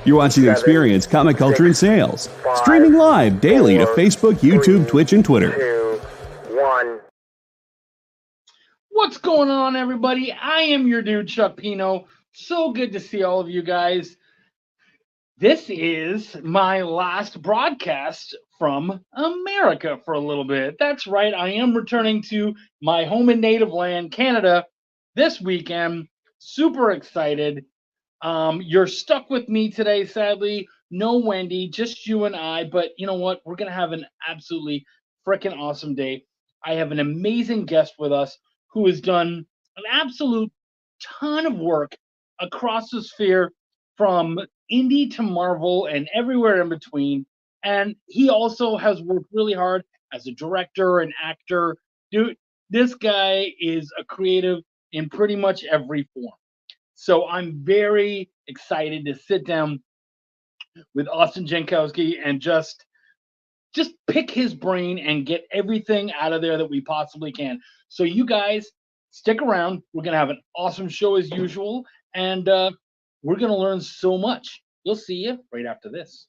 You're watching the Experience Comic Culture and Sales. Streaming live daily to Facebook, YouTube, Twitch, and Twitter. 2, 1. What's going on, everybody? I am your dude, Chuck Pineau. So good to see all of you guys. This is my last broadcast from America for a little bit. That's right. I am returning to my home and native land, Canada, this weekend. Super excited. You're stuck with me today, sadly. No Wendy, just you and I. But you know what? We're going to have an absolutely freaking awesome day. I have an amazing guest with us who has done an absolute ton of work across the sphere, from indie to Marvel and everywhere in between. And he also has worked really hard as a director and actor. Dude, this guy is a creative in pretty much every form. So I'm very excited to sit down with Austin Jankowski and just pick his brain and get everything out of there that we possibly can. So you guys stick around. We're going to have an awesome show as usual, and we're going to learn so much. We'll see you right after this.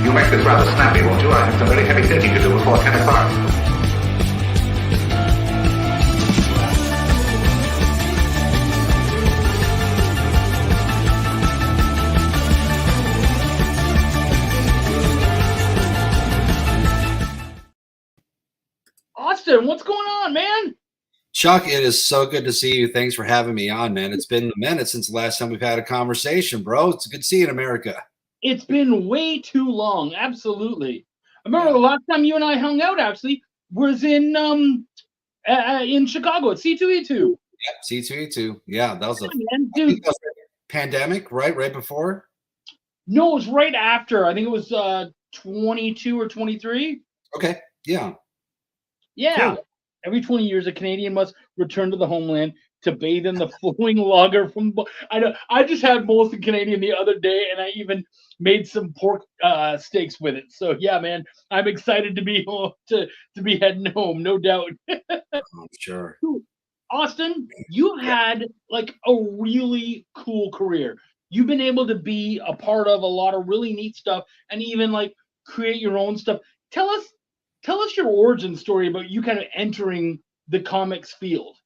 You make this rather snappy, won't you? I have some very heavy thinking to do before 10 o'clock. Austin, what's going on, man? Chuck, it is so good to see you. Thanks for having me on, man. It's been a minute since the last time we've had a conversation, bro. It's good to see you in America. It's been way too long. Absolutely. I remember the last time you and I hung out, actually, was in Chicago at C2E2. Yep, C2E2. Yeah, that was Dude. Pandemic, right? Right before? No, it was right after. I think it was 22 or 23. Okay, yeah. Yeah. Cool. Every 20 years, a Canadian must return to the homeland to bathe in the flowing lager from. I know. I just had Molson Canadian the other day, and I even made some pork steaks with it. So yeah, man, I'm excited to be home, to be heading home, no doubt. I'm sure. Austin, you've had like a really cool career. You've been able to be a part of a lot of really neat stuff, and even like create your own stuff. Tell us your origin story about you kind of entering the comics field.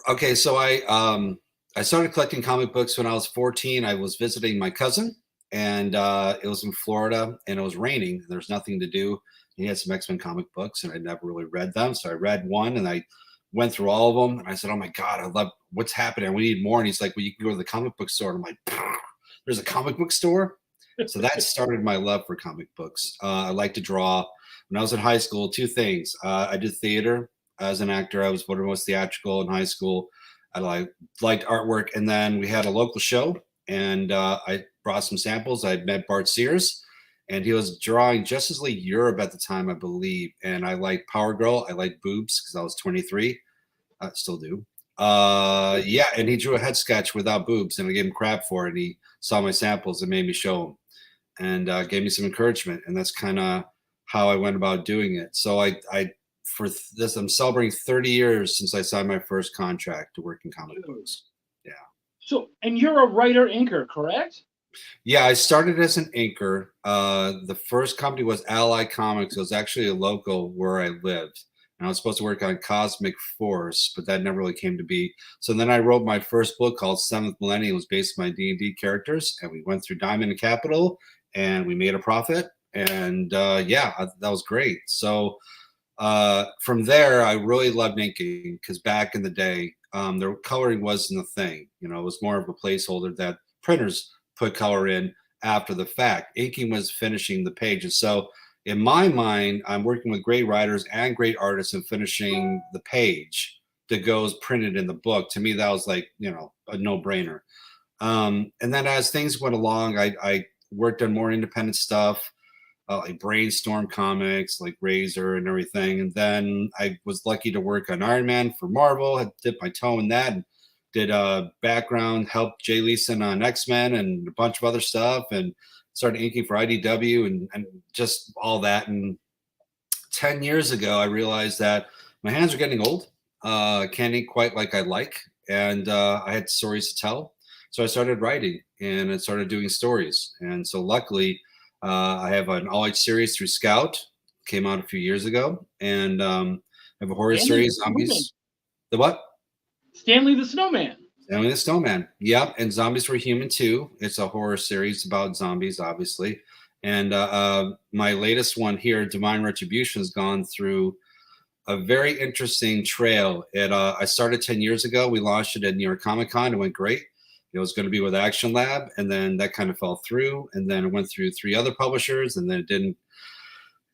Okay, so I started collecting comic books when I was 14. I was visiting my cousin, and it was in Florida, and it was raining. There was nothing to do. He had some X-Men comic books, and I never really read them. So I read one, and I went through all of them. And I said, "Oh my God, I love what's happening. We need more." And he's like, "Well, you can go to the comic book store." And I'm like, "There's a comic book store?" So that started my love for comic books. I like to draw. When I was in high school, two things. I did theater as an actor. I was one of the most theatrical in high school. I liked artwork. And then we had a local show, and I brought some samples. I met Bart Sears, and he was drawing Justice League Europe at the time, I believe. And I liked Power Girl. I liked boobs because I was 23. I still do. Yeah, and he drew a head sketch without boobs, and I gave him crap for it. And he saw my samples and made me show him, and gave me some encouragement. And that's kind of how I went about doing it. So I'm celebrating 30 years since I signed my first contract to work in comic books. Yeah. So, and you're a writer inker, correct? Yeah, I started as an inker. The first company was Ally Comics. It was actually a local where I lived. And I was supposed to work on Cosmic Force, but that never really came to be. So then I wrote my first book called Seventh Millennium. It was based on my D&D characters. And we went through Diamond and Capital, and we made a profit. And yeah, that was great. So from there, I really loved inking, because back in the day, the coloring wasn't a thing. You know, it was more of a placeholder that printers put color in after the fact. Inking was finishing the pages. So in my mind, I'm working with great writers and great artists and finishing the page that goes printed in the book. To me, that was like, you know, a no-brainer. And then as things went along, I worked on more independent stuff. Like Brainstorm Comics, like Razor and everything. And then I was lucky to work on Iron Man for Marvel, had dipped my toe in that, and did background, helped Jay Leeson on X-Men and a bunch of other stuff. And started inking for IDW and just all that. And 10 years ago, I realized that my hands are getting old. Can't ink quite like I like. And I had stories to tell. So I started writing and I started doing stories. And so luckily, I have an all-age series through Scout, came out a few years ago. And I have a horror series, Zombies. The what? Stanley the Snowman. Stanley the Snowman. Yep. And Zombies Were Human too. It's a horror series about zombies, obviously. And my latest one here, Divine Retribution, has gone through a very interesting trail. I started 10 years ago. We launched it at New York Comic Con. It went great. It was going to be with Action Lab, and then that kind of fell through. And then it went through 3 other publishers, and then it didn't.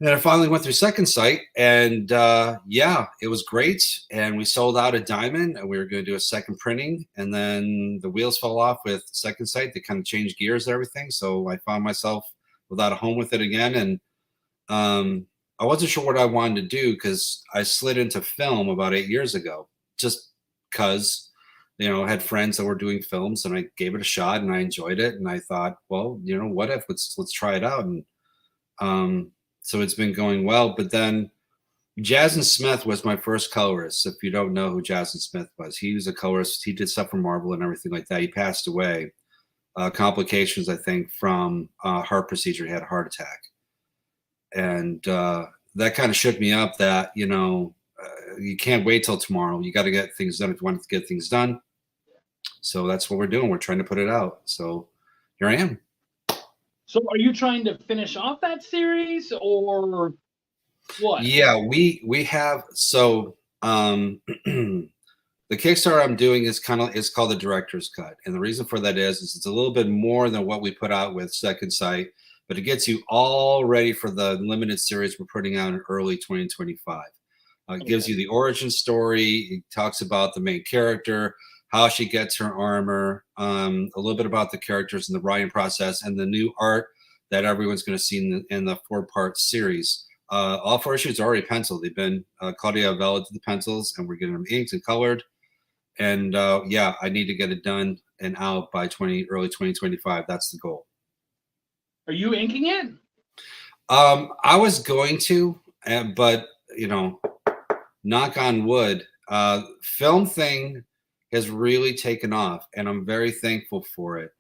And then I finally went through Second Sight, and yeah, it was great. And we sold out at Diamond, and we were going to do a second printing. And then the wheels fell off with Second Sight. They kind of changed gears and everything. So I found myself without a home with it again. And I wasn't sure what I wanted to do because I slid into film about 8 years ago, just because, you know, I had friends that were doing films, and I gave it a shot and I enjoyed it. And I thought, well, you know, what if let's try it out. And so it's been going well. But then Jason Smith was my first colorist. If you don't know who Jason Smith was, he was a colorist. He did stuff for Marvel and everything like that. He passed away. Complications, I think, from heart procedure. He had a heart attack. And that kind of shook me up that, you know, you can't wait till tomorrow. You got to get things done if you want to get things done. So that's what we're doing. We're trying to put it out. So here I am. So are you trying to finish off that series or what? Yeah, we have. So the Kickstarter I'm doing is called the Director's Cut. And the reason for that is it's a little bit more than what we put out with Second Sight, but it gets you all ready for the limited series we're putting out in early 2025. It gives you the origin story. It talks about the main character, how she gets her armor, a little bit about the characters and the writing process, and the new art that everyone's going to see in the 4-part series. All 4 issues are already penciled. They've been Claudia Vela did the pencils, and we're getting them inked and colored. And yeah, I need to get it done and out by early 2025. That's the goal. Are you inking it? I was going to, but you know, knock on wood, film thing has really taken off, and I'm very thankful for it.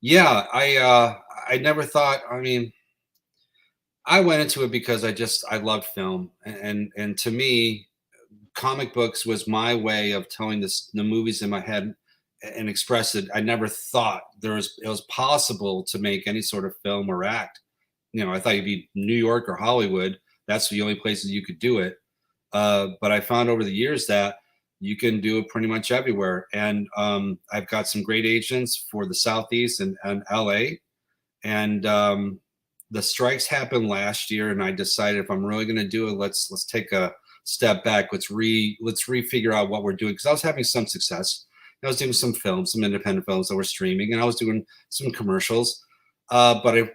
Yeah, I never thought. I mean, I went into it because I loved film, and to me, comic books was my way of telling the movies in my head and express it. I never thought it was possible to make any sort of film or act. You know, I thought you'd be New York or Hollywood. That's the only places you could do it. But I found over the years that you can do it pretty much everywhere. And I've got some great agents for the Southeast and LA. And the strikes happened last year, and I decided if I'm really going to do it, let's take a step back. Let's refigure out what we're doing, because I was having some success. I was doing some films, some independent films that were streaming, and I was doing some commercials. But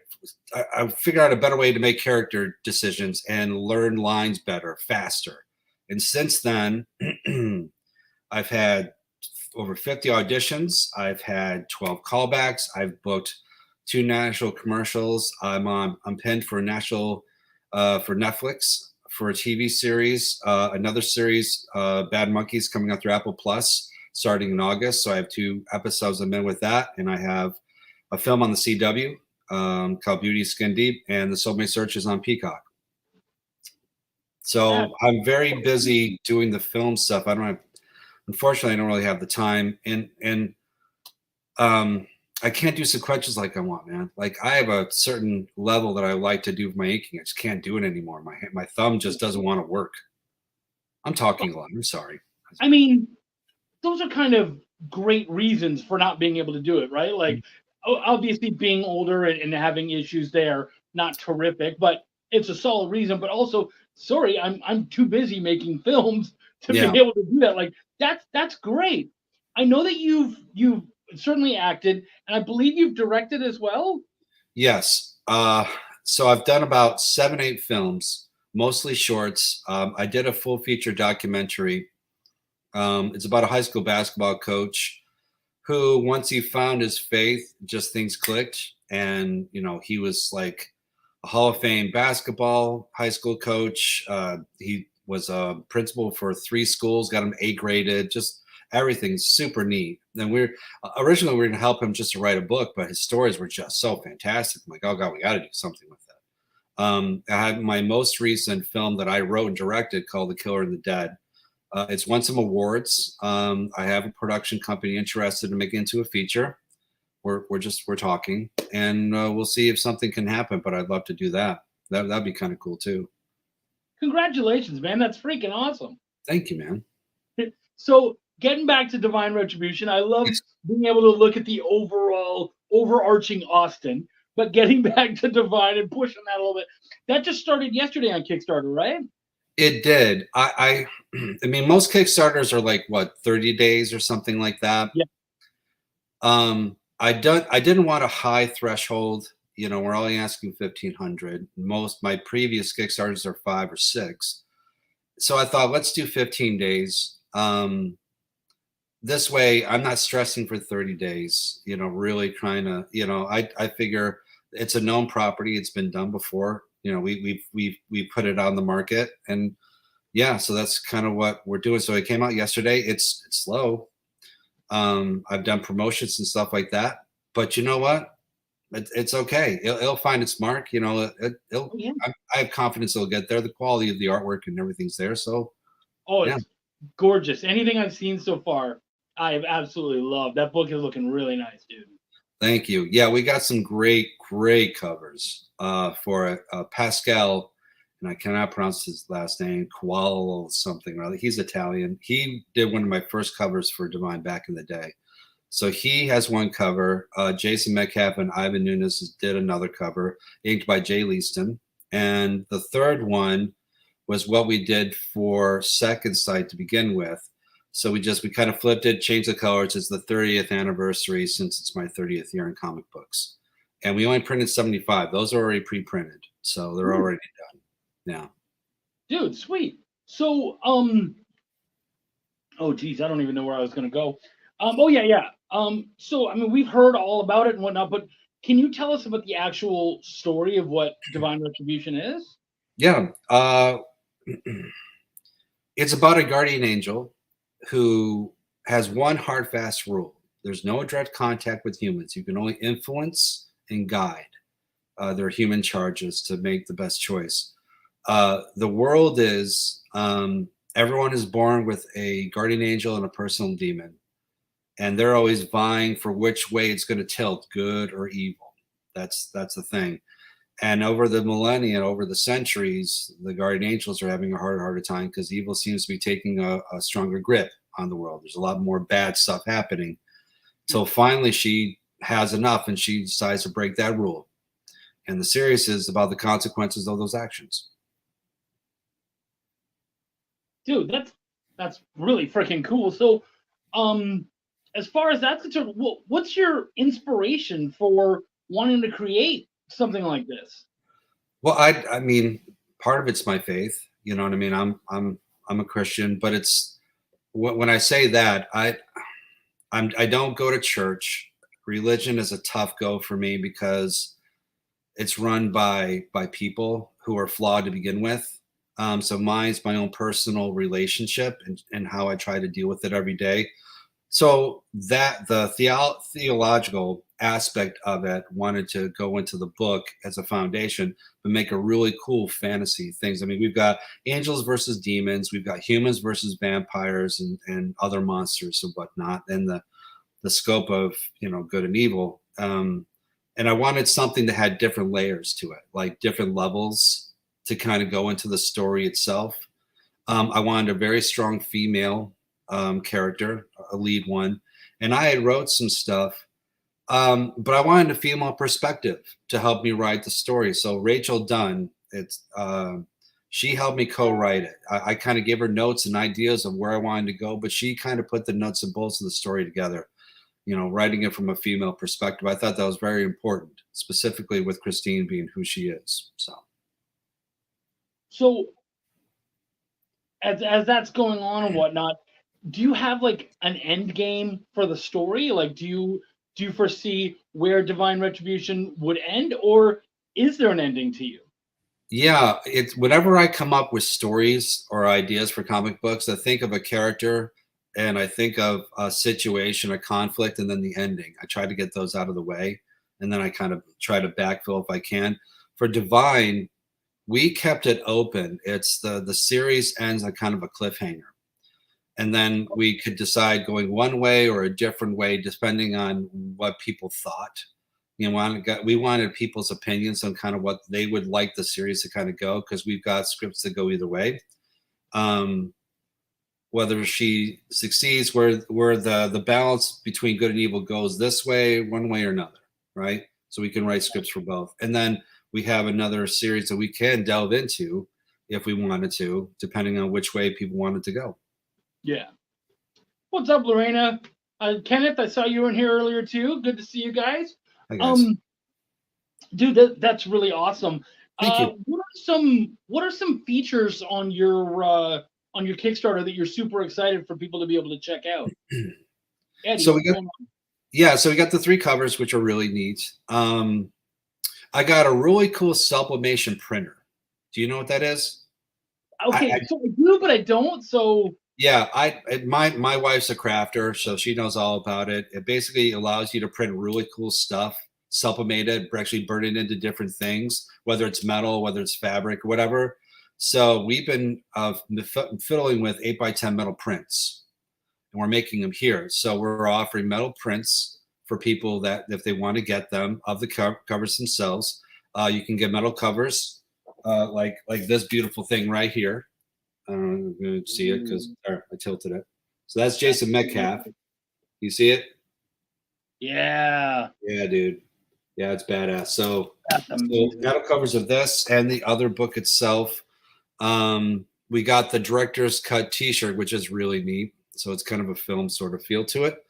I figured out a better way to make character decisions and learn lines better, faster. And since then, I've had over 50 auditions. I've had 12 callbacks. I've booked 2 national commercials. I'm pinned for a national for Netflix for a TV series. Another series, Bad Monkeys, coming out through Apple Plus starting in August. So I have 2 episodes I'm in with that, and I have a film on the CW called Beauty Skin Deep, and The Soulmate Search is on Peacock. So I'm very busy doing the film stuff. Unfortunately, I don't really have the time, and I can't do sequentials like I want, man. Like, I have a certain level that I like to do with my inking. I just can't do it anymore. My thumb just doesn't want to work. I'm talking a lot. I'm sorry. I mean, those are kind of great reasons for not being able to do it, right? Like, obviously being older and having issues there, not terrific, but it's a solid reason. But also, sorry, I'm too busy making films to be able to do that. Like, that's great. I know that you've certainly acted, and I believe you've directed as well. Yes. So I've done about 7, 8 films, mostly shorts. I did a full feature documentary. It's about a high school basketball coach who once he found his faith, just things clicked. And, he was like a Hall of Fame basketball high school coach. He was a principal for 3 schools, got him A graded, just everything's super neat. And originally we were going to help him just to write a book, but his stories were just so fantastic. I'm like, oh God, we got to do something with that. I had my most recent film that I wrote and directed called The Killer and the Dead. It's won some awards. I have a production company interested in making it into a feature. We're talking, and we'll see if something can happen. But I'd love to do that. That'd be kind of cool too. Congratulations, man! That's freaking awesome. Thank you, man. So getting back to Divine Retribution, I love being able to look at the overall overarching Austin. But getting back to Divine and pushing that a little bit, that just started yesterday on Kickstarter, right? It did. I mean, most Kickstarters are like what 30 days or something like that. Yeah. I didn't want a high threshold. We're only asking 1,500. My previous Kickstarters are 5 or 6. So I thought, let's do 15 days. This way I'm not stressing for 30 days, really trying to, I figure it's a known property. It's been done before. We put it on the market, and yeah, so that's kind of what we're doing. So it came out yesterday. It's slow. I've done promotions and stuff like that, but you know what? It's okay. It'll find its mark. I have confidence it'll get there. The quality of the artwork and everything's there. So, it's gorgeous. Anything I've seen so far, I have absolutely loved. That book is looking really nice, dude. Thank you. Yeah, we got some great covers for Pascal, and I cannot pronounce his last name, Koalo something or other. He's Italian. He did one of my first covers for Divine back in the day. So he has one cover. Jason Metcalf and Ivan Nunes did another cover, inked by Jay Leaston. And the third one was what we did for Second Sight to begin with. So we kind of flipped it, changed the colors. It's the 30th anniversary since it's my 30th year in comic books. And we only printed 75. Those are already pre-printed. So they're already done. Yeah. Dude, sweet. So, oh geez, I don't even know where I was going to go. So, I mean, we've heard all about it and whatnot, but can you tell us about the actual story of what Divine Retribution is? Yeah. It's about a guardian angel who has one hard, fast rule. There's no direct contact with humans. You can only influence and guide their human charges to make the best choice. The world is, everyone is born with a guardian angel and a personal demon. And they're always vying for which way it's going to tilt, good or evil. That's the thing. And over the millennia, over the centuries, the guardian angels are having a harder time because evil seems to be taking a stronger grip on the world. There's a lot more bad stuff happening. Till finally she has enough and she decides to break that rule. And the series is about the consequences of those actions. Dude, that's really freaking cool. So, as far as that's concerned, what's your inspiration for wanting to create something like this? Well, I mean, part of it's my faith. You know what I mean? I'm a Christian, but it's when I say that I don't go to church. Religion is a tough go for me because it's run by people who are flawed to begin with. So mine's my own personal relationship and how I try to deal with it every day. So that the theological aspect of it wanted to go into the book as a foundation, but make a really cool fantasy things. I mean, we've got angels versus demons, we've got humans versus vampires and other monsters and whatnot, and the scope of good and evil. And I wanted something that had different layers to it, like different levels to kind of go into the story itself. I wanted a very strong female character, a lead one, and I had wrote some stuff, but I wanted a female perspective to help me write the story. So Rachel Dunn, she helped me co-write it. I kind of gave her notes and ideas of where I wanted to go, but she kind of put the nuts and bolts of the story together. Writing it from a female perspective. I thought that was very important, specifically with Christine being who she is. So as that's going on and whatnot, do you have like an end game for the story? Like, do you foresee where Divine Retribution would end, or is there an ending to you? Yeah, it's whenever I come up with stories or ideas for comic books, I think of a character and I think of a situation, a conflict, and then the ending. I try to get those out of the way, and then I kind of try to backfill if I can. For Divine, we kept it open. It's the series ends on kind of a cliffhanger, and then we could decide going one way or a different way depending on what people thought. You know, we wanted people's opinions on kind of what they would like the series to kind of go, because we've got scripts that go either way. Whether she succeeds, where the balance between good and evil goes this way, one way or another, right? So we can write scripts for both, and then we have another series that we can delve into if we wanted to, depending on which way people wanted to go. Yeah. What's up, Lorena? Kenneth, I saw you in here earlier too. Good to see you guys. Hi, guys. Dude, that's really awesome. Thank you. What are some features on your Kickstarter that you're super excited for people to be able to check out? Eddie, so we got the 3 covers, which are really neat. I got a really cool sublimation printer. Do you know what that is? Okay, so I do, but I don't. So yeah, my wife's a crafter, so she knows all about it. It basically allows you to print really cool stuff, sublimate it, actually burn it into different things, whether it's metal, whether it's fabric, whatever. So we've been fiddling with 8x10 metal prints, and we're making them here. So we're offering metal prints for people that if they want to get them of the covers themselves. You can get metal covers like this beautiful thing right here. I don't know if you're going to see it because I tilted it. So that's Jason Metcalf. You see it? yeah, Dude. Yeah, it's badass. So metal covers of this and the other book itself. We got the director's cut T-shirt, which is really neat. So it's kind of a film sort of feel to it.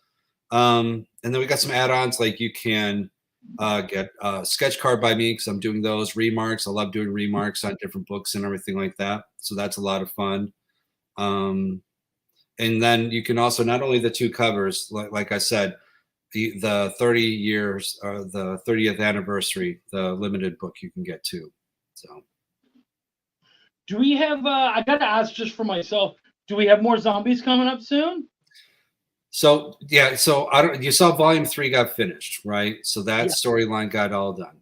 And then we got some add-ons, like you can get a sketch card by me, because I'm doing those remarks. I love doing remarks on different books and everything like that. So that's a lot of fun. And then you can also, not only the 2 covers, like I said, the 30 years or the 30th anniversary, the limited book you can get too. So do we have I gotta ask just for myself, do we have more zombies coming up soon? So yeah, so you saw volume 3 got finished, right? So that storyline got all done.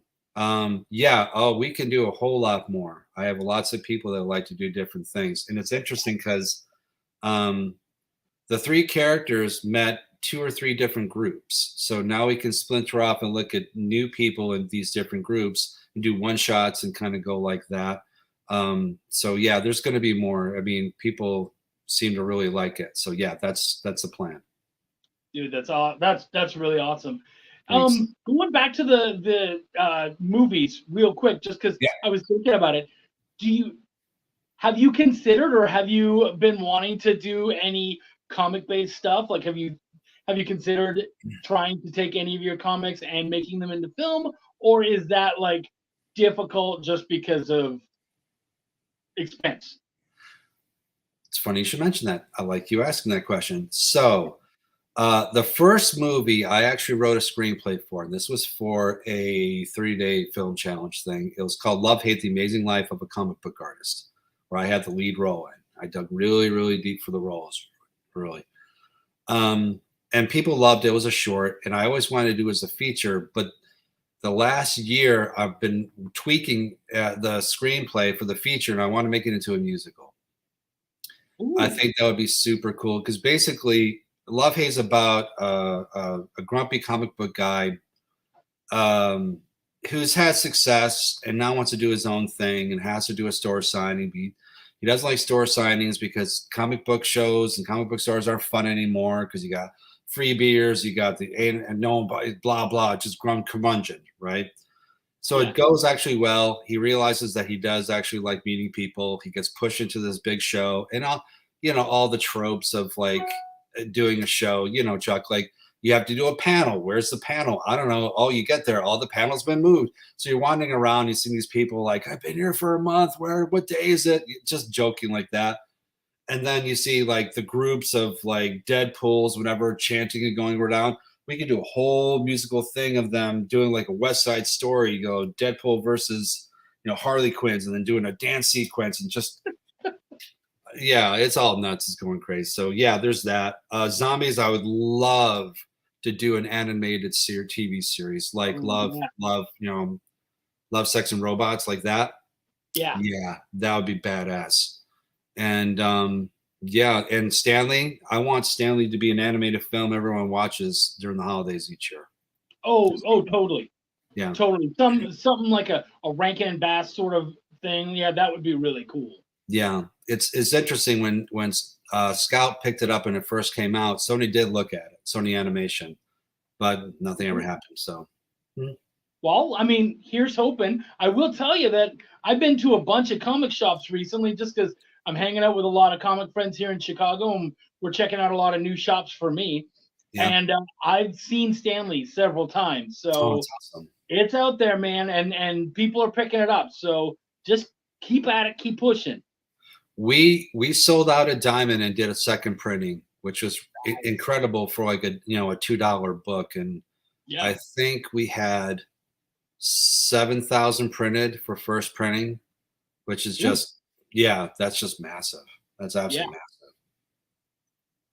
We can do a whole lot more. I have lots of people that like to do different things, and it's interesting because the 3 characters met 2 or 3 different groups. So now we can splinter off and look at new people in these different groups and do one-shots and kind of go like that. So yeah, there's going to be more. I mean, people seem to really like it. So yeah, that's the plan. Dude, that's really awesome. Going back to the movies real quick, just because I was thinking about it. Have you considered, or have you been wanting to do any comic-based stuff? Like, have you considered trying to take any of your comics and making them into film, or is that like difficult just because of expense? It's funny you should mention that. I like you asking that question. So the first movie I actually wrote a screenplay for, and this was for a 30-day film challenge thing. It was called Love, Hate, The Amazing Life of a Comic Book Artist, where I had the lead role in. I dug really, really deep for the roles, really. And people loved it. It was a short, and I always wanted to do it as a feature, but the last year I've been tweaking the screenplay for the feature, and I want to make it into a musical. Ooh. I think that would be super cool, because basically Love Hate's about a grumpy comic book guy who's had success and now wants to do his own thing and has to do a store signing. He doesn't like store signings because comic book shows and comic book stores aren't fun anymore, because you got free beers, you got and no one, blah, blah, just curmudgeon, right? So it goes actually well. He realizes that he does actually like meeting people. He gets pushed into this big show, and all the tropes of like doing a show, Chuck, like you have to do a panel. Where's the panel? I don't know. Oh, you get there, all the panels been moved. So you're wandering around, you see these people like, I've been here for a month. What day is it? Just joking like that. and then you see like the groups of like Deadpools, whatever, chanting and going down. We could do a whole musical thing of them doing like a West Side Story. You go Deadpool versus Harley Quinns, and then doing a dance sequence, and just yeah, it's all nuts. It's going crazy. So yeah, there's that. Zombies, I would love to do an animated TV series like Love, Sex and Robots, like that. Yeah, that would be badass. And yeah, and Stanley, I want Stanley to be an animated film everyone watches during the holidays each year. Oh, totally. Yeah, totally. Something like a Rankin and Bass sort of thing. Yeah, that would be really cool. Yeah, it's interesting when Scout picked it up and it first came out. Sony did look at it, Sony Animation, but nothing ever happened. So, well, I mean, here's hoping. I will tell you that I've been to a bunch of comic shops recently, just because I'm hanging out with a lot of comic friends here in Chicago, and we're checking out a lot of new shops for me. Yeah. And I've seen Stanley several times, so that's awesome. It's out there, man, and people are picking it up. So just keep at it, keep pushing. We sold out a diamond and did a second printing, which was incredible for like a $2 book, and I think we had 7,000 printed for first printing, which is just that's just massive. That's absolutely massive.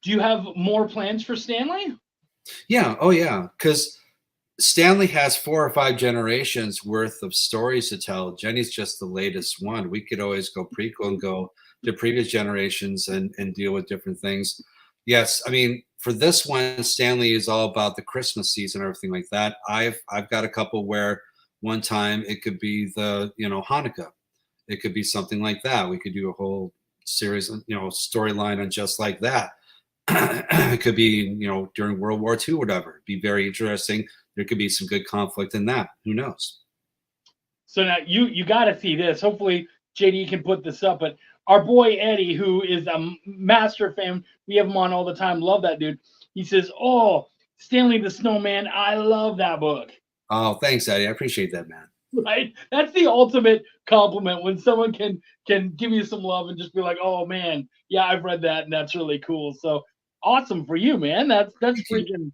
Do you have more plans for Stanley? Yeah. Oh yeah, because Stanley has 4 or 5 generations worth of stories to tell. Jenny's just the latest one. We could always go prequel and go to previous generations and deal with different things. Yes, I mean, for this one, Stanley is all about the Christmas season, everything like that. I've got a couple where one time it could be the Hanukkah, it could be something like that. We could do a whole series, storyline on just like that. It could be during World War II, whatever. It'd be very interesting. There could be some good conflict in that. Who knows? So now you got to see this. Hopefully JD can put this up, but our boy Eddie, who is a master fan, we have him on all the time. Love that dude. He says, "Oh, Stanley the Snowman, I love that book." Oh, thanks, Eddie. I appreciate that, man. Right? That's the ultimate compliment when someone can give you some love and just be like, "Oh man, yeah, I've read that and that's really cool." So awesome for you, man. That's freaking.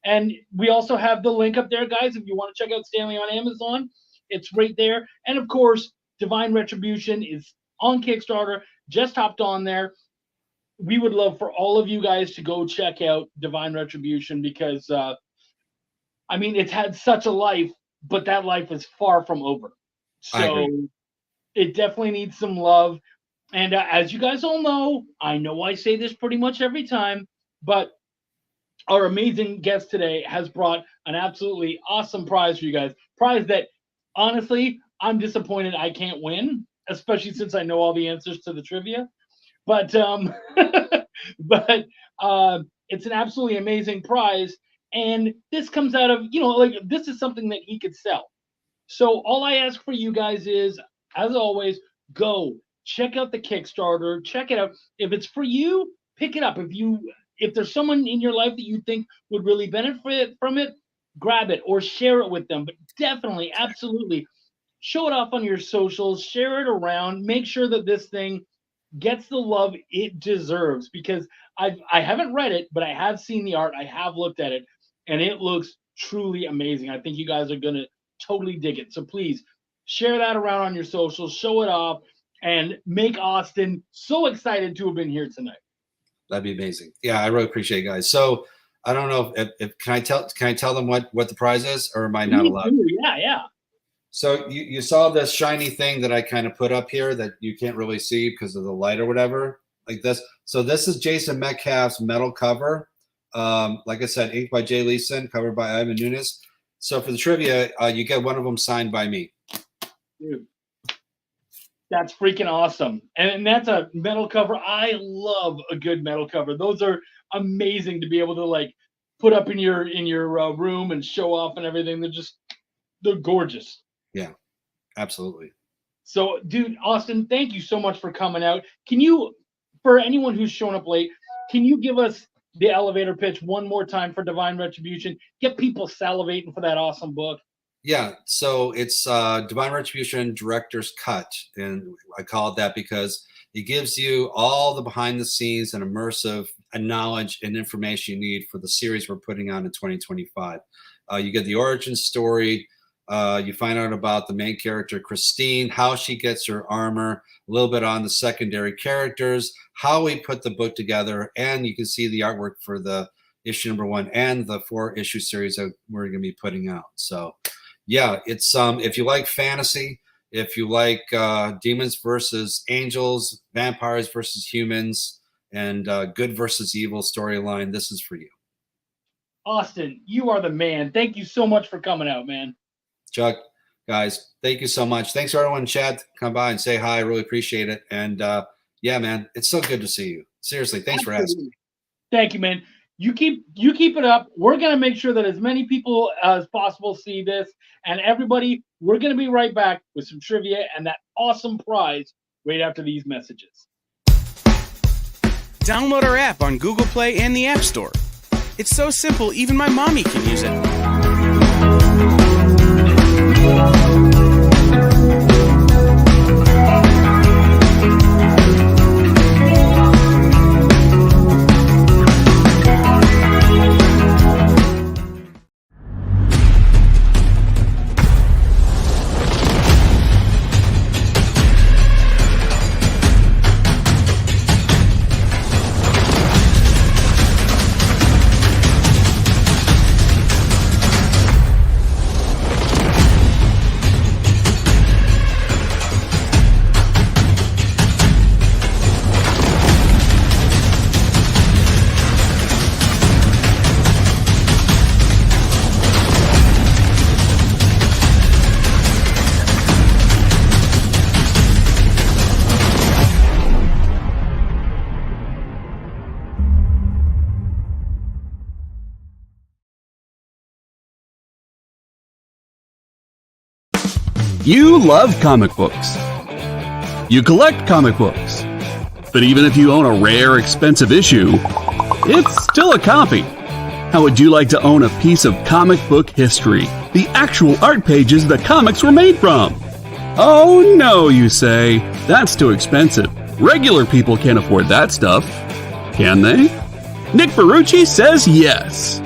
And we also have the link up there, guys. If you want to check out Stanley on Amazon, it's right there. And of course, Divine Retribution is on Kickstarter. Just hopped on there. We would love for all of you guys to go check out Divine Retribution because, I mean, it's had such a life, but that life is far from over. So it definitely needs some love. And as you guys all know I say this pretty much every time, but our amazing guest today has brought an absolutely awesome prize for you guys. Prize that, honestly, I'm disappointed I can't win, especially since I know all the answers to the trivia. But it's an absolutely amazing prize. And this comes out of, this is something that he could sell. So all I ask for you guys is, as always, go check out the Kickstarter. Check it out. If it's for you, pick it up. If there's someone in your life that you think would really benefit from it, grab it or share it with them. But definitely, absolutely, show it off on your socials, share it around, make sure that this thing gets the love it deserves, because I haven't read it, but I have seen the art, I have looked at it, and it looks truly amazing. I think you guys are going to totally dig it. So please share that around on your socials, show it off, and make Austin so excited to have been here tonight. That'd be amazing. Yeah, I really appreciate it, guys. So I don't know if can I tell them what the prize is, or am I not allowed? Yeah. So you saw this shiny thing that I kind of put up here that you can't really see because of the light or whatever, like this. So this is Jason Metcalf's metal cover. Like I said, inked by Jay Leeson, covered by Ivan Nunes. So for the trivia, you get one of them signed by me. Dude, that's freaking awesome. And that's a metal cover. I love a good metal cover. Those are amazing to be able to like put up in your room and show off and everything. They're gorgeous. Yeah, absolutely. So, dude, Austin, thank you so much for coming out. Can you, for anyone who's shown up late, can you give us the elevator pitch one more time for Divine Retribution? Get people salivating for that awesome book. Yeah, so it's Divine Retribution Director's Cut, and I call it that because It gives you all the behind the scenes and immersive knowledge and information you need for the series we're putting on in 2025. You get the origin story. You find out about the main character, Christine, how she gets her armor, a little bit on the secondary characters, how we put the book together, and you can see the artwork for the issue number 1 and the 4-issue series that we're going to be putting out. So, yeah, it's if you like fantasy, if you like demons versus angels, vampires versus humans, and good versus evil storyline, this is for you. Austin, you are the man. Thank you so much for coming out, man. Chuck, guys, thank you so much. Thanks for everyone in chat. Come by and say hi. I really appreciate it. And yeah, man, it's so good to see you. Seriously, thanks for asking. Thank you, man. You keep it up. We're gonna make sure that as many people as possible see this. And everybody, we're gonna be right back with some trivia and that awesome prize right after these messages. Download our app on Google Play and the App Store. It's so simple, even my mommy can use it. You love comic books. You collect comic books. But even if you own a rare, expensive issue, it's still a copy. How would you like to own a piece of comic book history? The actual art pages the comics were made from? Oh no, you say. That's too expensive. Regular people can't afford that stuff. Can they? Nick Barucci says yes.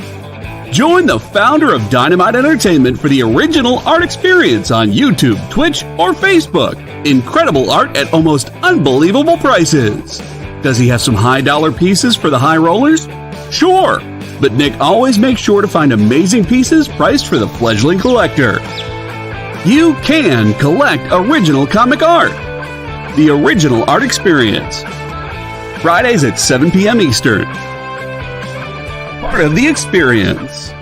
Join the founder of Dynamite Entertainment for the original art experience on YouTube, Twitch, or Facebook. Incredible art at almost unbelievable prices. Does he have some high-dollar pieces for the high rollers? Sure, but Nick always makes sure to find amazing pieces priced for the fledgling collector. You can collect original comic art. The original art experience. Fridays at 7 p.m. Eastern. Part of the experience.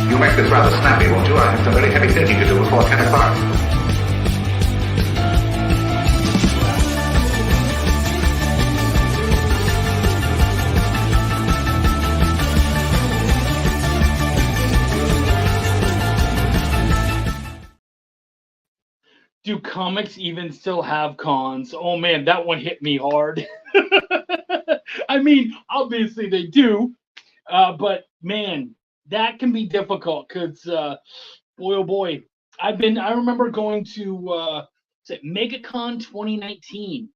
You'll make this rather snappy, won't you? I have some very heavy thinking to do before 10 o'clock. Do comics even still have cons? Oh man, that one hit me hard. I mean, obviously they do, but man, that can be difficult because, boy, oh boy, I remember going to MegaCon 2019,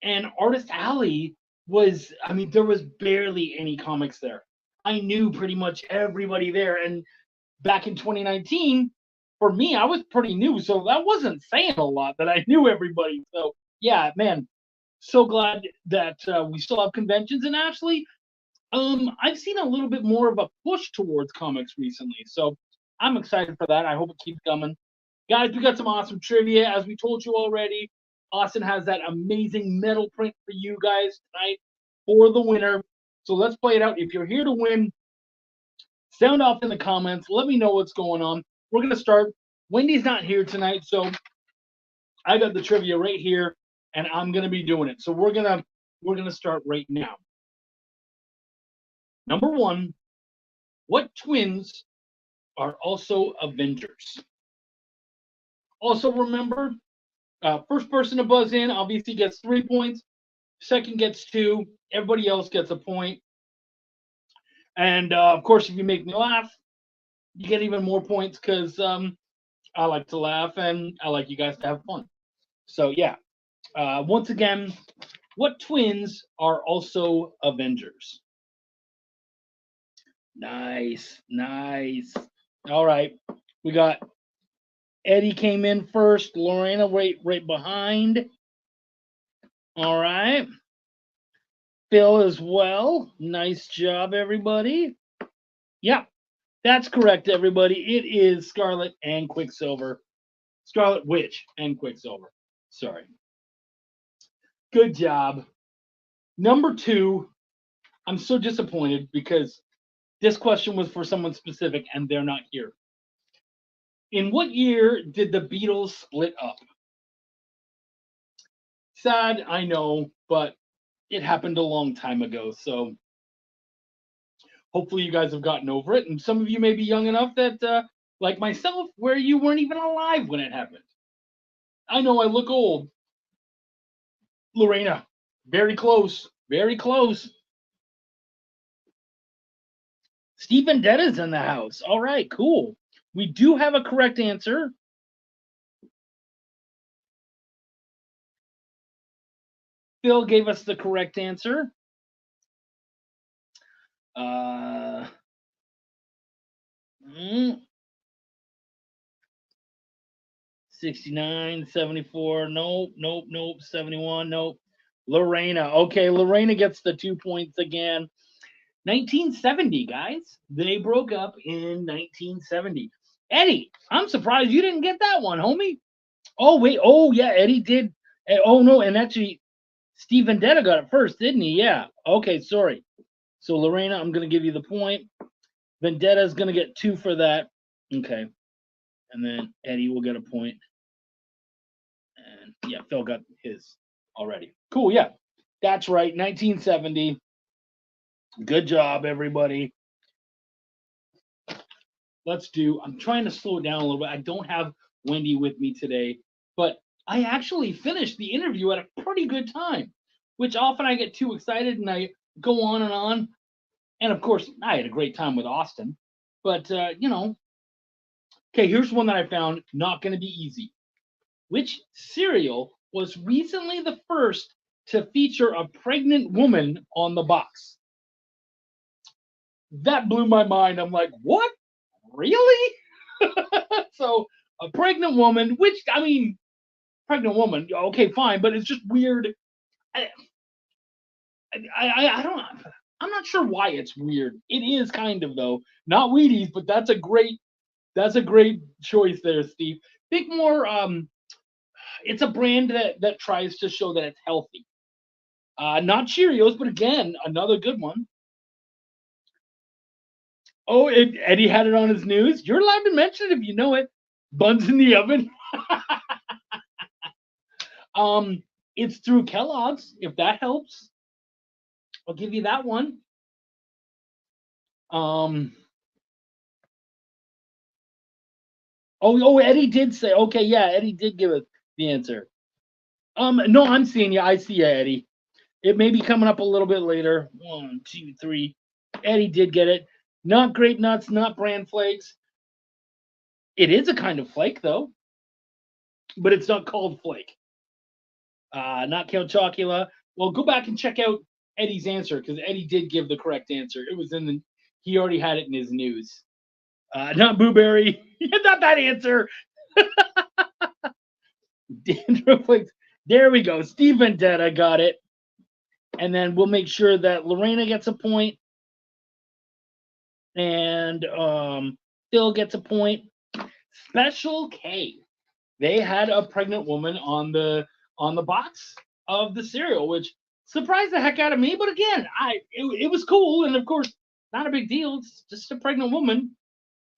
and Artist Alley was, I mean, there was barely any comics there. I knew pretty much everybody there, and back in 2019, for me, I was pretty new, so that wasn't saying a lot that I knew everybody. So yeah, man, so glad that we still have conventions, and actually, I've seen a little bit more of a push towards comics recently, so I'm excited for that. I hope it keeps coming. Guys, we got some awesome trivia. As we told you already, Austin has that amazing metal print for you guys tonight. for the winner. So let's play it out. If you're here to win, sound off in the comments. Let me know what's going on. We're going to start. Wendy's not here tonight, so I got the trivia right here, and I'm going to be doing it. So we're gonna start right now. Number 1, what twins are also Avengers? Also remember, first person to buzz in obviously gets 3 points. Second gets 2. Everybody else gets a point. And of course, if you make me laugh, you get even more points because I like to laugh and I like you guys to have fun. So yeah, once again, what twins are also Avengers? Nice, nice. All right, we got Eddie came in first. Lorena right behind. All right. Phil as well. Nice job, everybody. Yeah, that's correct, everybody. It is Scarlet and Quicksilver. Scarlet Witch and Quicksilver. Sorry. Good job. Number 2, I'm so disappointed because this question was for someone specific and they're not here. In what year did the Beatles split up? Sad, I know, but it happened a long time ago. So hopefully you guys have gotten over it. And some of you may be young enough that, like myself, where you weren't even alive when it happened. I know I look old. Lorena, very close. Very close. Steve Vendetta's in the house. All right, cool. We do have a correct answer. Phil gave us the correct answer. 69, 74, nope, 71, nope. Lorena. Okay, Lorena gets the 2 points again. 1970, guys. They broke up in 1970. Eddie, I'm surprised you didn't get that one, homie. Oh, wait. Oh, yeah, Eddie did. Oh, no, and actually, Steve Vendetta got it first, didn't he? Yeah. Okay, sorry. So, Lorena, I'm going to give you the point. Vendetta's going to get 2 for that. Okay. And then Eddie will get a point. And, yeah, Phil got his already. Cool, yeah. That's right, 1970. Good job, everybody. I'm trying to slow it down a little bit. I don't have Wendy with me today, but I actually finished the interview at a pretty good time, which often I get too excited and I go on and on. And of course, I had a great time with Austin, but you know. Okay, here's one that I found not going to be easy. Which cereal was recently the first to feature a pregnant woman on the box? That blew my mind. I'm like, what? Really? So a pregnant woman, which I mean, pregnant woman, okay, fine, but it's just weird. I don't. I'm not sure why it's weird. It is kind of though. Not Wheaties, but that's a great choice there, Steve. Think more. It's a brand that tries to show that it's healthy. Not Cheerios, but again, another good one. Oh, Eddie had it on his news. You're allowed to mention it if you know it. Buns in the oven. It's through Kellogg's, if that helps. I'll give you that one. Oh, Eddie did say, okay, yeah, Eddie did give us the answer. No, I'm seeing you. I see you, Eddie. It may be coming up a little bit later. 1, 2, 3. Eddie did get it. Not grape nuts, not bran flakes. It is a kind of flake, though, but it's not called flake. Not Count Chocula. Well, go back and check out Eddie's answer because Eddie did give the correct answer. It was he already had it in his news. Not Blueberry. Not that answer. Dandruff flakes. There we go. Steve Vendetta got it. And then we'll make sure that Lorena gets a point. And Phil gets a point. Special K. They had a pregnant woman on the box of the cereal, which surprised the heck out of me. But again, it was cool, and of course, not a big deal. It's just a pregnant woman.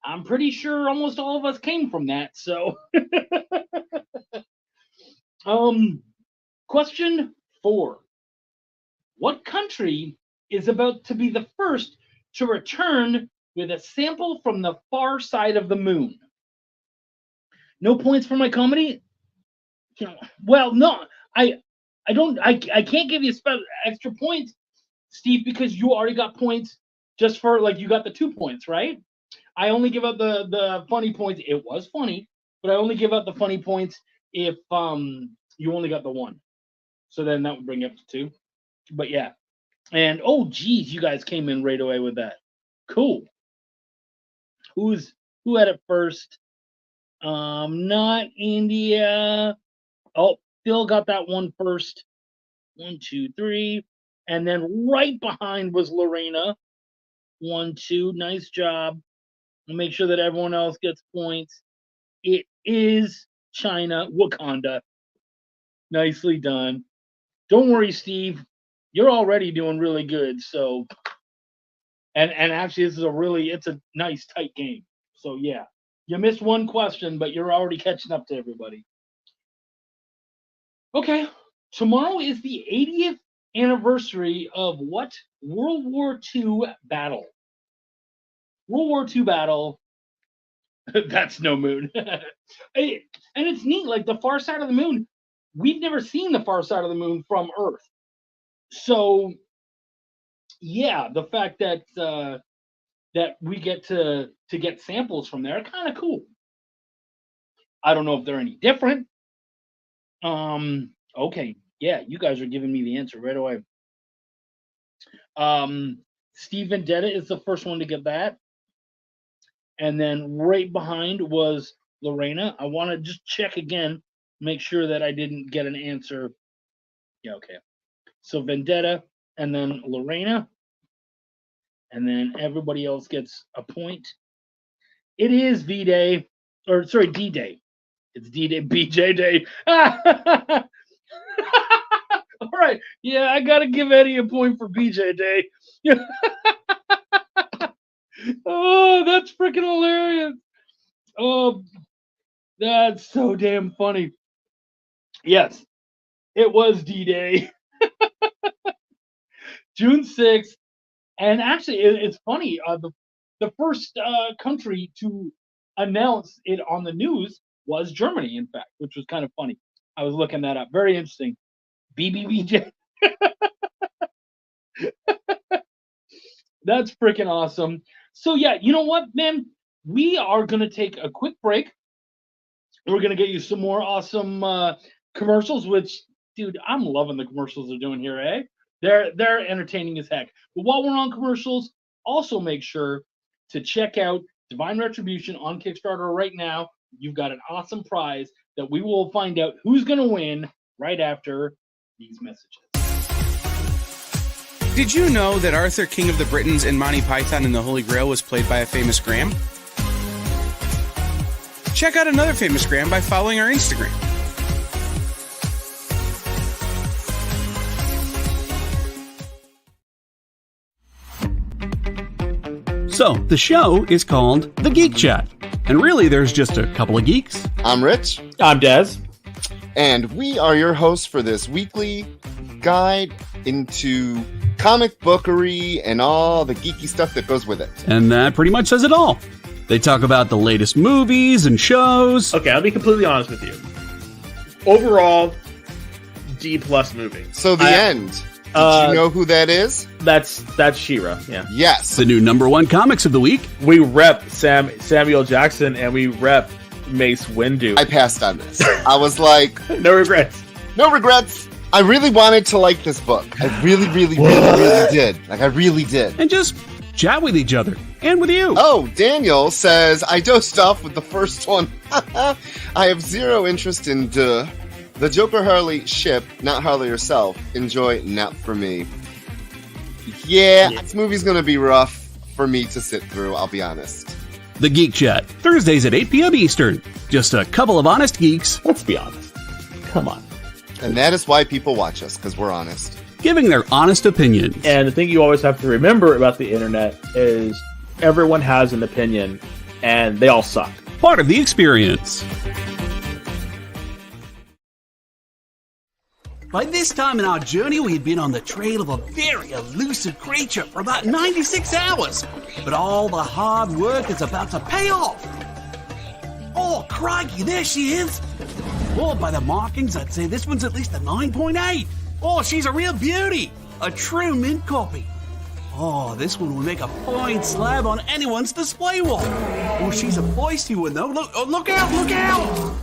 I'm pretty sure almost all of us came from that. So, question 4: what country is about to be the first to return with a sample from the far side of the moon? No points for my comedy. Well, no, I can't give you extra points, Steve, because you already got points just for you got the 2 points, right? I only give out the funny points. It was funny, but I only give out the funny points if you only got the 1. So then that would bring you up to 2. But yeah, and oh geez, you guys came in right away with that. Cool. Who had it first? Not India. Oh, Phil got that one first. 1, 2, 3. And then right behind was Lorena. 1, 2. Nice job. I'll make sure that everyone else gets points. It is China, Wakanda. Nicely done. Don't worry, Steve. You're already doing really good. So, and actually, it's a nice tight game. So yeah. You missed one question, but you're already catching up to everybody. Okay, tomorrow is the 80th anniversary of what World War II battle? World War II battle. That's no moon. And it's neat, like the far side of the moon. We've never seen the far side of the moon from Earth. So, yeah, the fact that we get to get samples from there, kind of cool. I don't know if they're any different. Okay, yeah, you guys are giving me the answer right away. Steve Vendetta is the first one to get that, and then right behind was Lorena. I want to just check again, make sure that I didn't get an answer. Yeah, okay. So Vendetta, and then Lorena. And then everybody else gets a point. It is V-Day, or sorry, D-Day. It's D-Day, BJ Day. All right. Yeah, I got to give Eddie a point for BJ Day. Oh, that's freaking hilarious. Oh, that's so damn funny. Yes, it was D-Day. June 6th. And actually, it's funny. The first country to announce it on the news was Germany, in fact, which was kind of funny. I was looking that up. Very interesting. BBBJ. That's freaking awesome. So, yeah, you know what, man? We are going to take a quick break. We're going to get you some more awesome commercials, which, dude, I'm loving the commercials they're doing here, eh? They're entertaining as heck. But while we're on commercials, also make sure to check out Divine Retribution on Kickstarter right now. You've got an awesome prize that we will find out who's going to win right after these messages. Did you know that Arthur, King of the Britons, and Monty Python and the Holy Grail was played by a famous Graham? Check out another famous Graham by following our Instagram. So, the show is called The Geek Chat. And really, there's just a couple of geeks. I'm Rich. I'm Dez. And we are your hosts for this weekly guide into comic bookery and all the geeky stuff that goes with it. And that pretty much says it all. They talk about the latest movies and shows. Okay, I'll be completely honest with you. Overall, D+ movie. So the end. Did you know who that is? That's She-Ra, yeah. Yes. The new #1 comics of the week. We rep Samuel Jackson and we rep Mace Windu. I passed on this. I was like... No regrets. No regrets. I really wanted to like this book. I really, really, really, really did. Like, I really did. And just chat with each other. And with you. Oh, Daniel says, I dosed off with the first one. I have zero interest in the Joker Harley ship, not Harley herself. Enjoy, not for me. Yeah, this movie's going to be rough for me to sit through, I'll be honest. The Geek Chat, Thursdays at 8 p.m. Eastern. Just a couple of honest geeks. Let's be honest. Come on. And that is why people watch us, because we're honest. giving their honest opinions. And the thing you always have to remember about the internet is everyone has an opinion, and they all suck. Part of the experience. By this time in our journey, we had been on the trail of a very elusive creature for about 96 hours. But all the hard work is about to pay off. Oh, crikey, there she is. Oh, by the markings, I'd say this one's at least a 9.8. Oh, she's a real beauty. A true mint copy. Oh, this one will make a fine slab on anyone's display wall. Oh, she's a feisty one, though. Look out, look out!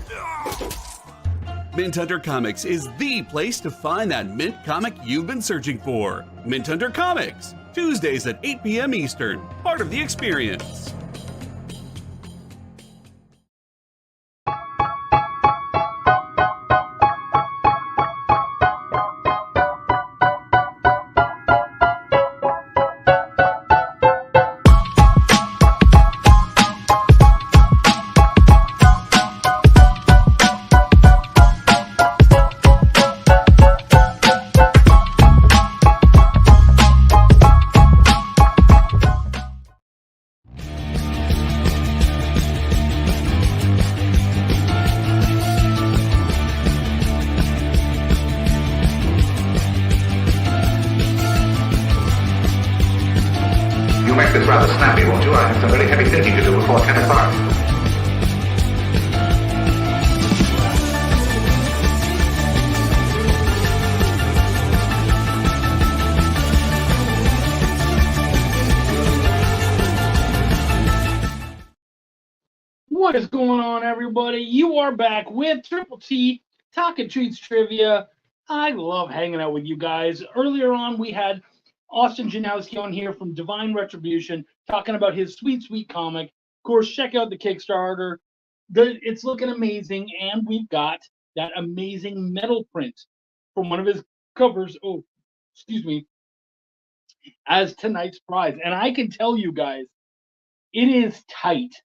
Mint Hunter Comics is the place to find that mint comic you've been searching for. Mint Hunter Comics, Tuesdays at 8 p.m. Eastern. Part of the experience. You make this rather snappy, won't you? I have some very heavy thinking to do before 10 o'clock. What is going on, everybody? You are back with Triple T Talking Treats Trivia. I love hanging out with you guys. Earlier on, we had Austin Janowski on here from Divine Retribution talking about his sweet, sweet comic. Of course, check out the Kickstarter. It's looking amazing, and we've got that amazing metal print from one of his covers. Oh, excuse me. As tonight's prize, and I can tell you guys, it is tight.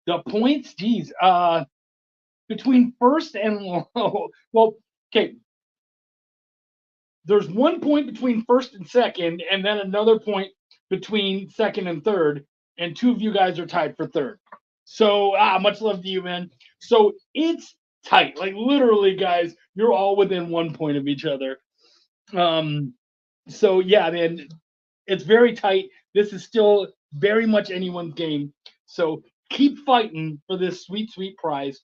The points, geez, between first and well, okay. There's 1 point between first and second, and then another point between second and third, and two of you guys are tied for third. So, much love to you, man. So it's tight, like literally, guys. You're all within 1 point of each other. So yeah, man, it's very tight. This is still very much anyone's game. So keep fighting for this sweet, sweet prize.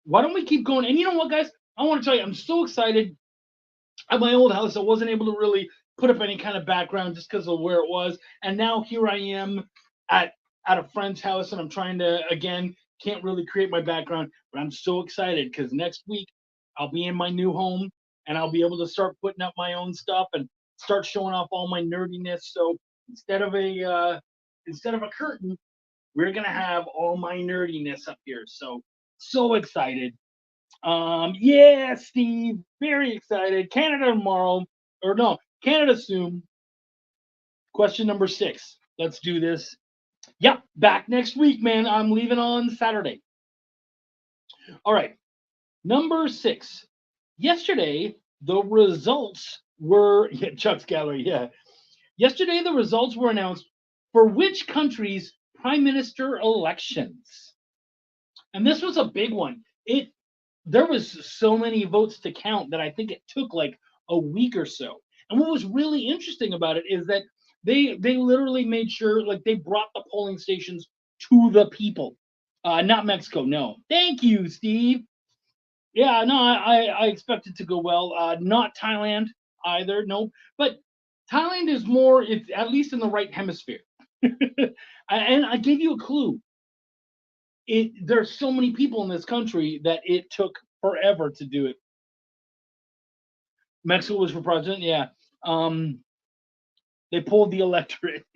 Why don't we keep going? And you know what, guys? I want to tell you, I'm so excited. At my old house, I wasn't able to really put up any kind of background just because of where it was. And now here I am at a friend's house, and I'm trying to, again, can't really create my background. But I'm so excited because next week I'll be in my new home, and I'll be able to start putting up my own stuff and start showing off all my nerdiness. So instead of a curtain, we're gonna have all my nerdiness up here. So excited. Yeah, Steve, very excited. Canada tomorrow, or no, Canada soon. Question number 6. Let's do this. Yep, back next week, man. I'm leaving on Saturday. All right, number 6. Yesterday, the results were Chuck's Gallery. Yeah, yesterday the results were announced for which country's prime minister elections, and this was a big one. There was so many votes to count that I think it took like a week or so. And what was really interesting about it is that they literally made sure, like, they brought the polling stations to the people. Not Mexico, no. Thank you, Steve. Yeah, no, I expect it to go well. Not Thailand either, no. But Thailand is more, it's at least in the right hemisphere. And I gave you a clue. There's so many people in this country that it took forever to do it. Mexico was for president, yeah. They pulled the electorate.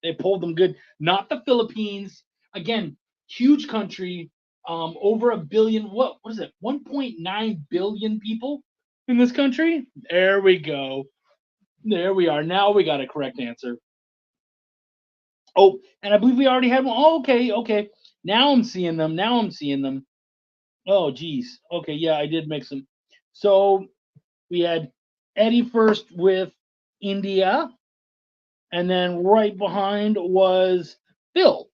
They pulled them good. Not the Philippines. Again, huge country. Over a billion. What is it? 1.9 billion people in this country. There we go. There we are. Now we got a correct answer. Oh, and I believe we already had one. Oh, okay. Now I'm seeing them. Oh, geez. Okay, yeah, I did mix them. So We had Eddie first with India, and then right behind was Phil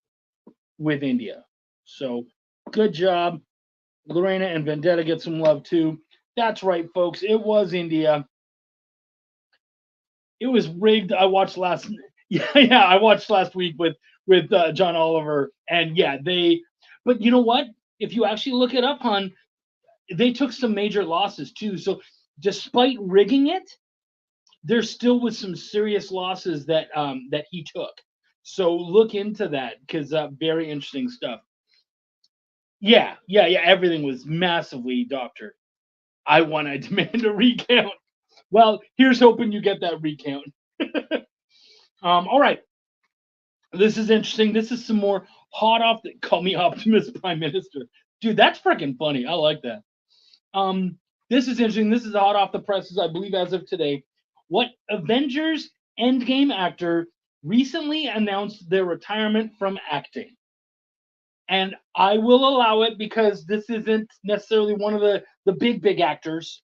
with India. So good job. Lorena and Vendetta get some love too. That's right, folks. It was India. It was rigged. I watched last. Yeah. I watched last week with John Oliver, and yeah, they. But you know what? If you actually look it up, hon, they took some major losses too. So despite rigging it, there still was some serious losses that that he took. So look into that because very interesting stuff. Yeah. Everything was massively doctored. I want to demand a recount. Well, here's hoping you get that recount. All right. This is interesting. This is some more hot off the call me Optimus Prime Minister. Dude, that's freaking funny. I like that. This is interesting. This is hot off the presses, I believe, as of today. What Avengers Endgame actor recently announced their retirement from acting? And I will allow it because this isn't necessarily one of the big actors.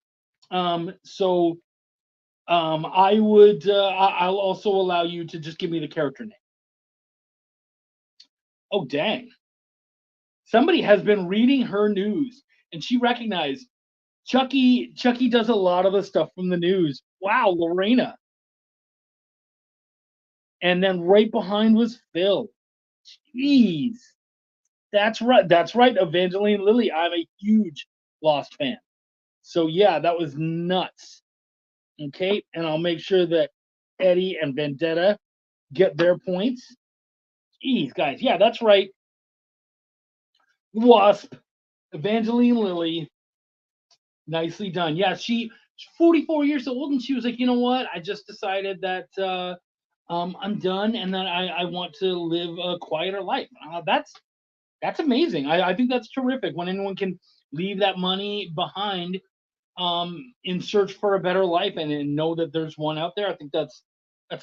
So I would I'll also allow you to just give me the character name. Oh dang. Somebody has been reading her news and she recognized Chucky does a lot of the stuff from the news. Wow, Lorena. And then right behind was Phil. Jeez. That's right. That's right, Evangeline Lilly. I'm a huge Lost fan. So yeah, that was nuts. Okay, and I'll make sure that Eddie and Vendetta get their points. Jeez, guys. Yeah, that's right. Wasp, Evangeline Lilly. Nicely done. Yeah, she's 44 years old, and she was like, you know what? I just decided that I'm done, and that I want to live a quieter life. That's amazing. I think that's terrific when anyone can leave that money behind in search for a better life and know that there's one out there. I think that's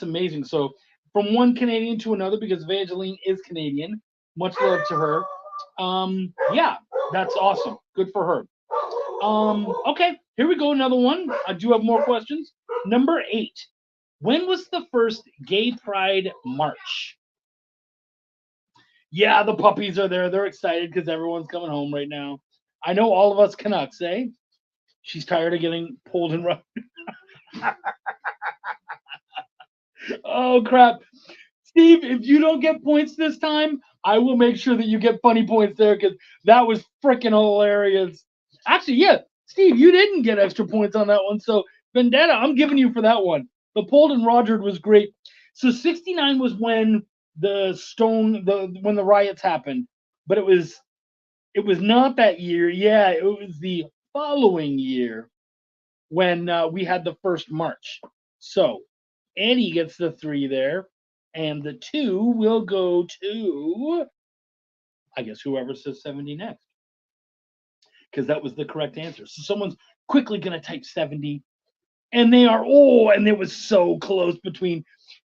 amazing. So from one Canadian to another, because Evangeline is Canadian. Much love to her. Yeah, that's awesome. Good for her. Okay, here we go. Another one. I do have more questions. Number 8. When was the first Gay Pride March? Yeah, the puppies are there. They're excited because everyone's coming home right now. I know all of us Canucks, eh? She's tired of getting pulled and run. Oh, crap. Steve, if you don't get points this time, I will make sure that you get funny points there because that was freaking hilarious. Actually, yeah, Steve, you didn't get extra points on that one. So, Vendetta, I'm giving you for that one. The pulled and Rogered was great. So, 69 was when when the riots happened, but it was not that year. Yeah, it was the following year when we had the first march. So Eddie gets the 3 there, and the 2 will go to, I guess, whoever says 70 next, because that was the correct answer. So someone's quickly going to type 70, and they are, and it was so close between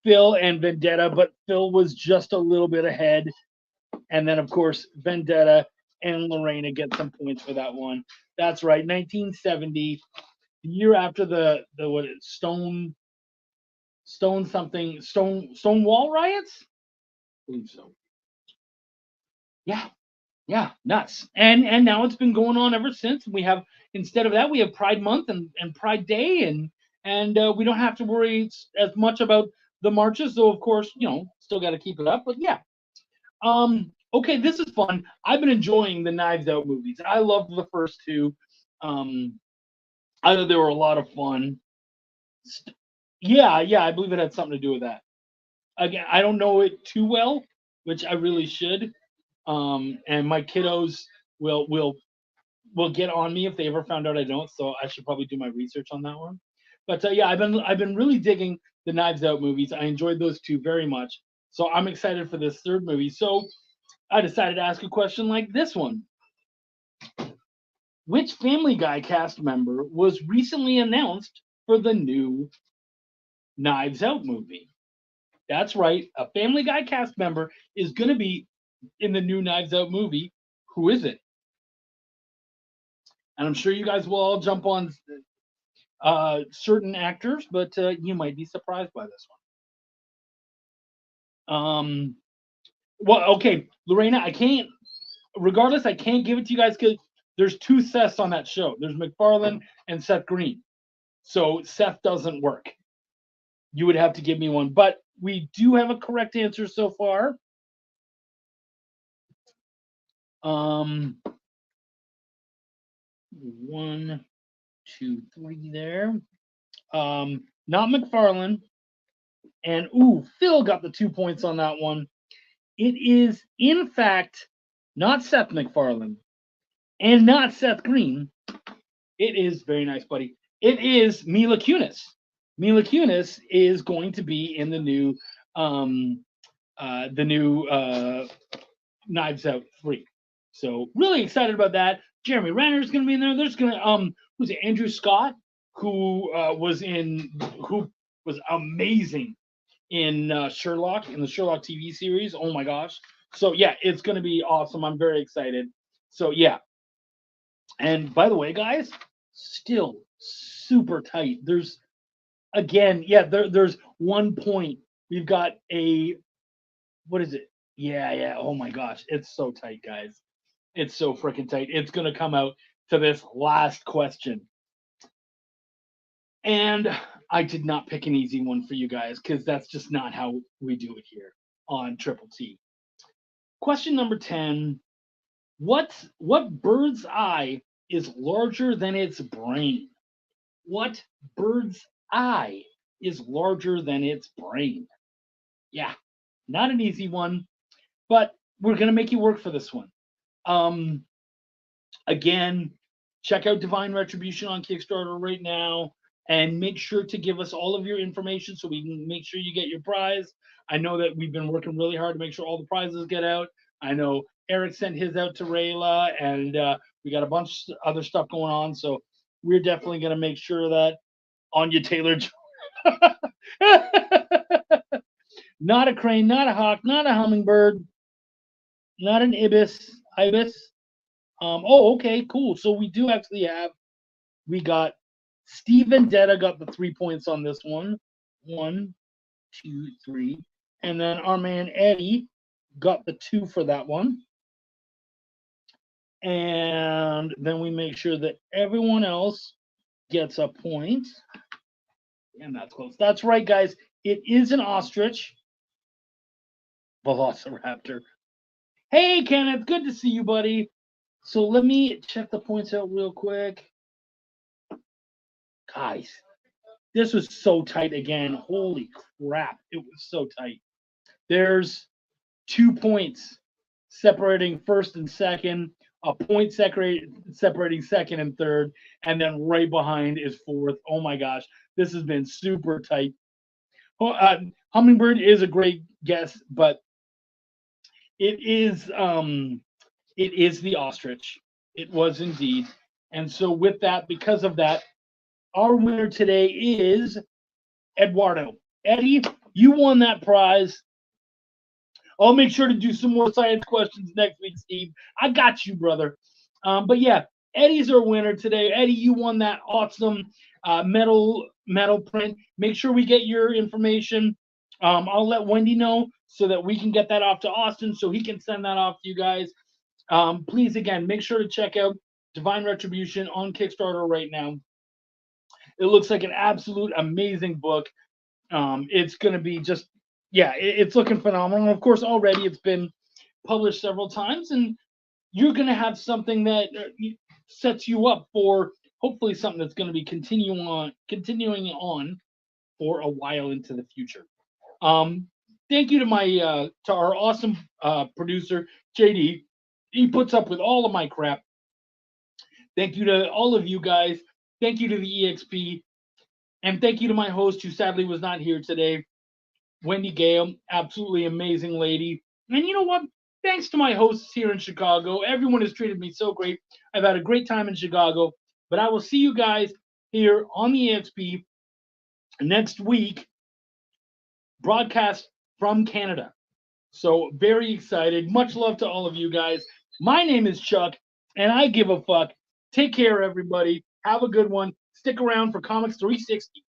Phil and Vendetta, but Phil was just a little bit ahead. And then, of course, Vendetta and Lorena get some points for that one. That's right, 1970, the year after the what is Stonewall riots? I believe so. Yeah, nuts. And now it's been going on ever since. We have, instead of that, we have Pride Month and Pride Day, and we don't have to worry as much about the marches, though of course, still got to keep it up. But yeah. Okay, this is fun. I've been enjoying the Knives Out movies. I loved the first 2. I thought they were a lot of fun. Yeah, I believe it had something to do with that. Again, I don't know it too well, which I really should. And my kiddos will get on me if they ever found out I don't. So I should probably do my research on that one. But yeah, I've been really digging the Knives Out movies. I enjoyed those 2 very much. So I'm excited for this 3rd movie. So I decided to ask a question like this one. Which Family Guy cast member was recently announced for the new Knives Out movie? That's right. A Family Guy cast member is going to be in the new Knives Out movie. Who is it? And I'm sure you guys will all jump on certain actors, but you might be surprised by this one. Well, okay, Lorena, I can't. Regardless, I can't give it to you guys because there's two Seths on that show. There's MacFarlane and Seth Green, so Seth doesn't work. You would have to give me one, but we do have a correct answer so far. 1, 2, 3 there. Not MacFarlane. And Phil got the 2 points on that one. It is, in fact, not Seth MacFarlane and not Seth Green. It is very nice, buddy. It is Mila Kunis. Mila Kunis is going to be in the new Knives Out 3. So really excited about that. Jeremy Renner is going to be in there. There's going to who's it? Andrew Scott, who was amazing in Sherlock, in the Sherlock TV series. Oh my gosh. So yeah, it's going to be awesome. I'm very excited. So yeah. And by the way, guys, still super tight. There's there's 1 point. We've got what is it? Yeah. Oh my gosh. It's so tight, guys. It's so freaking tight. It's going to come out to this last question. And I did not pick an easy one for you guys because that's just not how we do it here on Triple T. Question number 10. What bird's eye is larger than its brain? What bird's eye is larger than its brain? Yeah, not an easy one, but we're going to make you work for this one. Again, check out Divine Retribution on Kickstarter right now and make sure to give us all of your information so we can make sure you get your prize. I know that we've been working really hard to make sure all the prizes get out. I know Eric sent his out to Rayla, and we got a bunch of other stuff going on, so we're definitely going to make sure that Anya Taylor, not a crane, not a hawk, not a hummingbird, not an ibis. Okay, cool. So we do actually we got Steve Vendetta got the 3 points on this one. 1, 2, 3. And then our man Eddie got the 2 for that one. And then we make sure that everyone else gets a point. And that's close. That's right, guys. It is an ostrich. Velociraptor. Hey, Kenneth. Good to see you, buddy. So let me check the points out real quick. Guys, this was so tight again. Holy crap. It was so tight. There's 2 points separating first and second, a point separating second and third, and then right behind is fourth. Oh my gosh, this has been super tight. Hummingbird is a great guess, but it is the ostrich. It was indeed. And so with that, because of that, our winner today is Eduardo. Eddie, you won that prize. I'll make sure to do some more science questions next week, Steve. I got you, brother. But yeah, Eddie's our winner today. Eddie, you won that awesome metal print. Make sure we get your information. I'll let Wendy know so that we can get that off to Austin so he can send that off to you guys. Please, again, make sure to check out Divine Retribution on Kickstarter right now. It looks like an absolute amazing book. It's going to be just, it's looking phenomenal. And of course, already it's been published several times, and you're going to have something that sets you up for hopefully something that's going to be continuing on for a while into the future. Thank you to our awesome producer, JD. He puts up with all of my crap. Thank you to all of you guys. Thank you to the EXP. And thank you to my host, who sadly was not here today, Wendy Gale, absolutely amazing lady. And you know what? Thanks to my hosts here in Chicago. Everyone has treated me so great. I've had a great time in Chicago. But I will see you guys here on the EXP next week, broadcast from Canada. So very excited. Much love to all of you guys. My name is Chuck, and I give a fuck. Take care, everybody. Have a good one. stick around for Comics 360.